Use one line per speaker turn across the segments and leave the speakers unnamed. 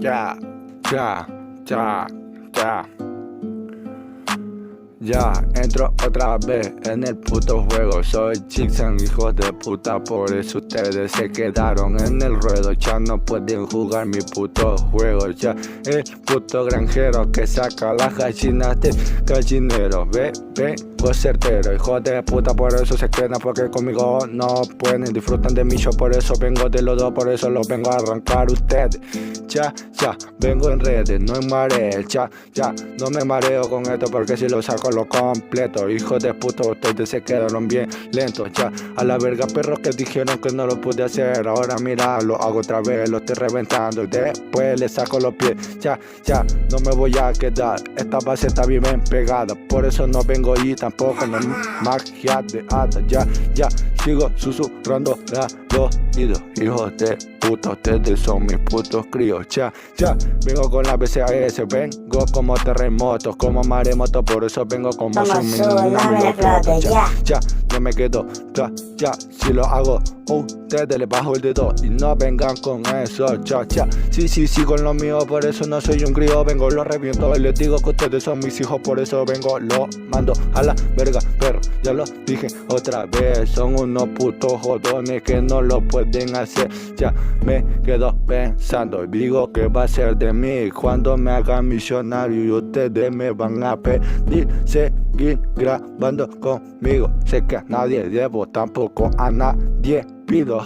Ya, ya, ya, ya. Ya, entro otra vez en el puto juego. Soy Jixen, hijos de puta, por eso ustedes se quedaron en el ruedo. Ya no pueden jugar mi puto juego. Ya, el puto granjero que saca las gallinas del gallinero. Vengo certero, hijos de puta, por eso se quedan, porque conmigo no pueden. Disfrutan de mi show, por eso vengo de los dos, por eso los vengo a arrancar ustedes. Ya, vengo en redes, no en mareas. Ya, no me mareo con esto, porque si lo saco lo completo. Hijos de puta, ustedes se quedaron bien lentos. Ya, a la verga perros que dijeron que no lo pude hacer. Ahora mira, lo hago otra vez, lo estoy reventando y después le saco los pies. Ya, no me voy a quedar, esta base está bien pegada, por eso no vengo y tampoco no magia de hada. Ya, sigo susurrando los oídos. Hijos de puta, ustedes son mis putos críos. Ya, vengo con la BCAS, vengo como terremotos, como maremoto, por eso vengo como ya, no me quedo, ya, si lo hago, ustedes les bajo el dedo y no vengan con eso. Ya, sí, con lo mío, por eso no soy un crío, vengo, lo reviento, les digo que ustedes son mis hijos, por eso vengo, lo mando a la verga, pero ya lo dije otra vez, son unos putos jodones que no lo pueden hacer. Ya me quedo pensando, digo que va a ser de mí cuando me haga millonario y ustedes me van a pedir seguir grabando conmigo. Sé que a nadie debo, tampoco a nadie pido,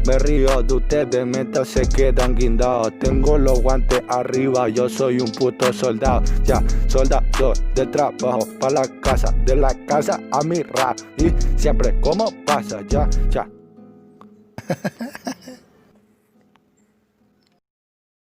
me río de ustedes mientras se quedan guindados. Tengo los guantes arriba, yo soy un puto soldado. Ya, soldado del trabajo para la casa, de la casa a mi rap. Y siempre como pasa, ya.